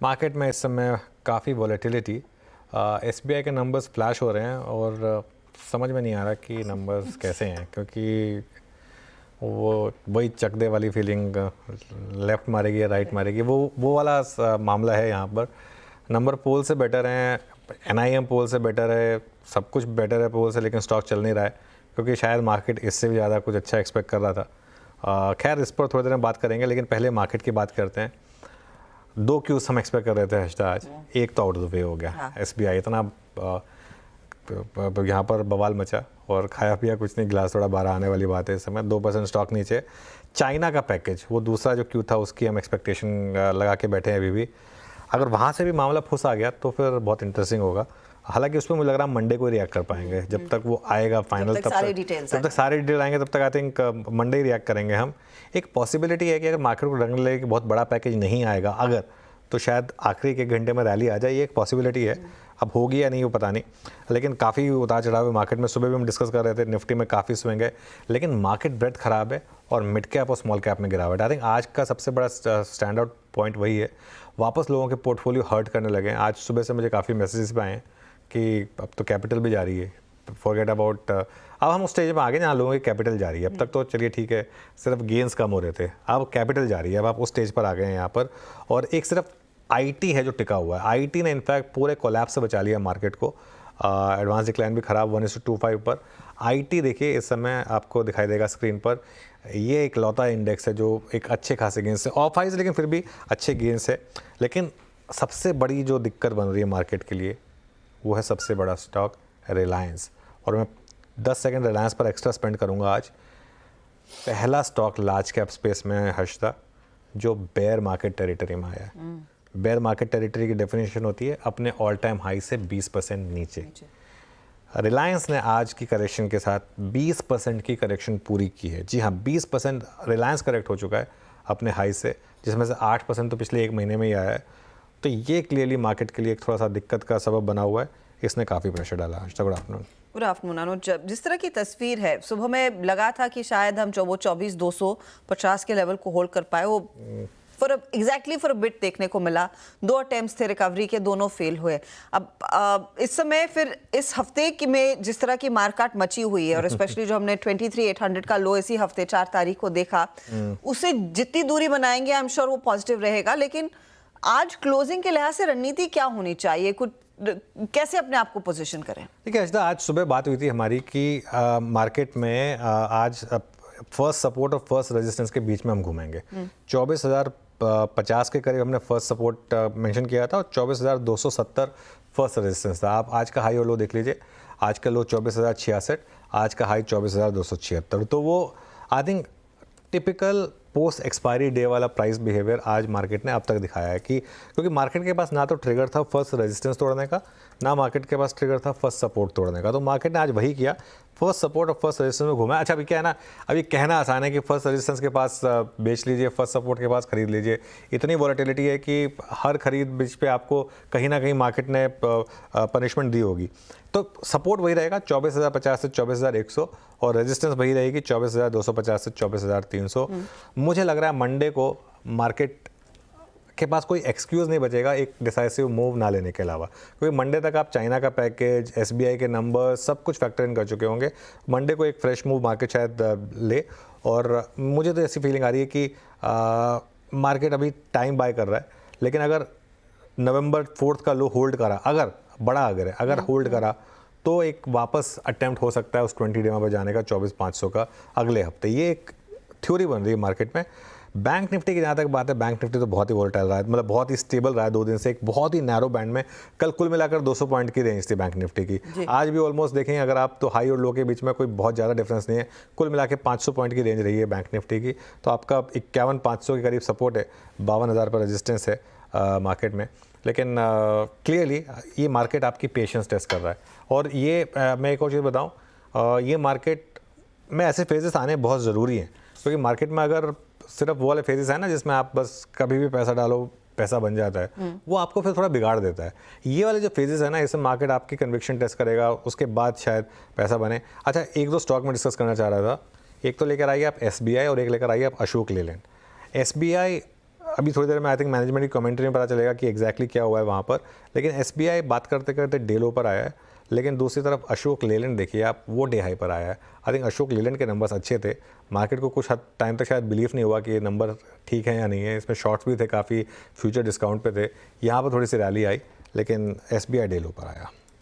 Market में इस समय काफ़ी वॉलेटिलिटी, एसबीआई के नंबर्स फ्लैश हो रहे हैं और समझ में नहीं आ रहा कि नंबर्स कैसे हैं, क्योंकि वो वही चक दे वाली फीलिंग, लेफ़्ट मारेगी या राइट मारेगी, वो वाला मामला है यहाँ पर। नंबर पोल से बेटर हैं, एनआईएम पोल से बेटर है, सब कुछ बेटर है पोल से, लेकिन स्टॉक चल नहीं रहा है क्योंकि शायद मार्केट इससे भी ज़्यादा कुछ अच्छा एक्सपेक्ट कर रहा था। खैर इस पर थोड़ी देर में बात करेंगे, लेकिन पहले मार्केट की बात करते हैं। 2 क्यूज हम एक्सपेक्ट कर रहे थे हर्षदा आज, एक तो आउट ऑफ द वे हो गया। हाँ। एसबीआई इतना यहाँ पर बवाल मचा और खाया पिया कुछ नहीं, गिलास थोड़ा बाहर आने वाली बात है इस समय। 2% स्टॉक नीचे। चाइना का पैकेज, वो दूसरा जो क्यू था उसकी हम एक्सपेक्टेशन लगा के बैठे हैं अभी भी। अगर वहाँ से भी मामला फंस आ गया तो फिर बहुत इंटरेस्टिंग होगा। हालांकि उसमें मुझे लग रहा है मंडे को ही रिएक्ट कर पाएंगे, जब तक वो आएगा फाइनल, जब तक सारे डिटेल आएंगे तब तक I think Monday he react करेंगे हम। एक पॉसिबिलिटी है कि अगर मार्केट को रंग लगे कि बहुत बड़ा पैकेज नहीं आएगा अगर, तो शायद आखिरी के घंटे में रैली आ जाए, ये एक पॉसिबिलिटी है। अब होगी या नहीं वो पता नहीं, लेकिन काफ़ी उतार चढ़ाव है मार्केट में। सुबह भी हम डिस्कस कर रहे थे, निफ्टी में काफ़ी स्विंग है, लेकिन मार्केट ब्रेथ खराब है और मिड कैप और स्मॉल कैप में गिरावट। आई थिंक आज का सबसे बड़ा स्टैंड आउट पॉइंट वही है, वापस लोगों के पोर्टफोलियो हर्ट करने लगे हैं। आज सुबह से मुझे काफ़ी मैसेजेस भी आए हैं कि अब तो कैपिटल भी जा रही है, फॉरगेट अबाउट। अब हम उस स्टेज में आ गए जहाँ लोगों की कैपिटल जा रही है। अब तक तो चलिए ठीक है, सिर्फ गेंस कम हो रहे थे, अब कैपिटल जा रही है, अब आप उस स्टेज पर आ गए हैं यहाँ पर। और एक सिर्फ आईटी है जो टिका हुआ है। आईटी ने इनफैक्ट पूरे कोलैप्स से बचा लिया मार्केट को। एडवांस डिक्लाइन भी खराब 1:25 पर। आईटी देखिए इस समय आपको दिखाई देगा स्क्रीन पर, ये एक लौता इंडेक्स है जो एक अच्छे खासे गेंस है, ऑफ हाइज लेकिन फिर भी अच्छे गेंस है। लेकिन सबसे बड़ी जो दिक्कत बन रही है मार्केट के लिए वो है सबसे बड़ा स्टॉक रिलायंस। और मैं 10 सेकंड रिलायंस पर एक्स्ट्रा स्पेंड करूंगा आज। पहला स्टॉक लार्ज कैप स्पेस में है हर्षदा जो बेयर मार्केट टेरिटरी में आया है। बेयर मार्केट टेरिटरी की डेफिनेशन होती है अपने ऑल टाइम हाई से 20% नीचे। रिलायंस ने आज की करेक्शन के साथ 20% की करेक्शन पूरी की है। जी हाँ, 20% रिलायंस करेक्ट हो चुका है अपने हाई से, जिसमें से 8% तो पिछले एक महीने में ही आया है। तो ये क्लियरली मार्केट के लिए एक थोड़ा सा दिक्कत का सबब बना हुआ है, इसने काफ़ी प्रेशर डाला। Good afternoon. गुड आफ्टरनून अनुज, जिस तरह की तस्वीर है, सुबह में लगा था कि शायद हम वो 24,250 के लेवल को होल्ड कर पाए, वो फॉर अ बिट देखने को मिला। 2 अटेम्प्ट्स थे रिकवरी के, दोनों फेल हुए। अब इस समय फिर इस हफ्ते की में जिस तरह की मार्केट मची हुई है, और स्पेशली जो हमने 23,800 का लो इसी हफ्ते 4 तारीख को देखा, उससे जितनी दूरी बनाएंगे आई एम श्योर वो पॉजिटिव रहेगा। लेकिन आज क्लोजिंग के लिहाज से रणनीति क्या होनी चाहिए, कुछ कैसे अपने आप को पोजीशन करें? ठीक है अर्षदा, आज सुबह बात हुई थी हमारी कि मार्केट में आज फर्स्ट सपोर्ट और फर्स्ट रेजिस्टेंस के बीच में हम घूमेंगे। 24,050 के करीब हमने फर्स्ट सपोर्ट मेंशन किया था और 24,270 फर्स्ट रेजिस्टेंस था। आप आज का हाई और लो देख लीजिए। आज का लो 24,066, आज का हाई 24,276। तो वो I think typical post expiry day वाला प्राइस बिहेवियर आज मार्केट ने अब तक दिखाया है कि क्योंकि मार्केट के पास ना तो ट्रिगर था फर्स्ट रेजिस्टेंस तोड़ने का, ना मार्केट के पास ट्रिगर था फर्स्ट सपोर्ट तोड़ने का। तो मार्केट ने आज वही किया, फर्स्ट सपोर्ट और फर्स्ट रेजिस्टेंस में घूमा। अच्छा, अभी क्या है ना, अभी कहना आसान है कि फर्स्ट रेजिस्टेंस के पास बेच लीजिए, फर्स्ट सपोर्ट के पास खरीद लीजिए। इतनी वॉलेटिलिटी है कि हर खरीद बीच पे आपको कहीं ना कहीं मार्केट ने पनिशमेंट दी होगी। तो सपोर्ट वही रहेगा 24,050 से 24,100 और रेजिस्टेंस वही रहेगी 24,250 से 24,300। मुझे लग रहा है मंडे को मार्केट के पास कोई एक्सक्यूज़ नहीं बचेगा एक डिसाइसिव मूव ना लेने के अलावा, क्योंकि मंडे तक आप चाइना का पैकेज, एसबीआई के नंबर सब कुछ फैक्टर इन कर चुके होंगे। मंडे को एक फ्रेश मूव मार्केट शायद ले। और मुझे तो ऐसी फीलिंग आ रही है कि मार्केट अभी टाइम बाय कर रहा है, लेकिन अगर नवंबर 4 का लो होल्ड करा, अगर बड़ा अगर होल्ड करा तो एक वापस अटेम्प्ट हो सकता है उस 20 डे में जाने का 24,500 का अगले हफ्ते। ये एक थ्योरी बन रही है मार्केट में। बैंक निफ्टी की जहाँ तक बात है, बैंक निफ्टी तो बहुत ही वोलेटाइल रहा है, मतलब बहुत ही स्टेबल रहा है 2 दिन से, एक बहुत ही नैरो बैंड में। कल कुल मिलाकर 200 पॉइंट की रेंज थी बैंक निफ्टी की। आज भी ऑलमोस्ट देखेंगे अगर आप तो हाई और लो के बीच में कोई बहुत ज़्यादा डिफरेंस नहीं है। कुल मिला के 500 पॉइंट की रेंज रही है बैंक निफ्टी की। तो आपका 51,500 के करीब सपोर्ट है, 52,000 पर रेजिस्टेंस है मार्केट में। लेकिन क्लियरली ये मार्केट आपकी पेशेंस टेस्ट कर रहा है। और ये मैं एक और चीज़ बताऊँ, ये मार्केट में ऐसे फेजेस आने बहुत ज़रूरी हैं, क्योंकि मार्केट में अगर सिर्फ वो वाले फेजेस है ना जिसमें आप बस कभी भी पैसा डालो पैसा बन जाता है, वो आपको फिर थोड़ा बिगाड़ देता है। ये वाले जो फेजेस है ना, इसमें मार्केट आपकी कन्विक्शन टेस्ट करेगा, उसके बाद शायद पैसा बने। अच्छा, 1-2 स्टॉक में डिस्कस करना चाह रहा था। एक तो लेकर आइए आप एसबीआई और एक लेकर आइए आप अशोक लेलैंड। एसबीआई अभी थोड़ी देर में आई थिंक मैनेजमेंट की कमेंट्री में पता चलेगा कि एग्जैक्टली क्या हुआ है वहाँ पर। लेकिन SBI बात करते करते डे लो पर आया है, लेकिन दूसरी तरफ अशोक लेलैंड देखिए आप, वो डे हाई पर आया है। आई थिंक अशोक लेलैंड के नंबर्स अच्छे थे, मार्केट को कुछ हद टाइम तक शायद बिलीव नहीं हुआ कि ये नंबर ठीक है या नहीं है। इसमें शॉर्ट्स भी थे, काफ़ी फ्यूचर डिस्काउंट पे थे, यहाँ पर थोड़ी सी रैली आई, लेकिन SBI डे लो पर आया।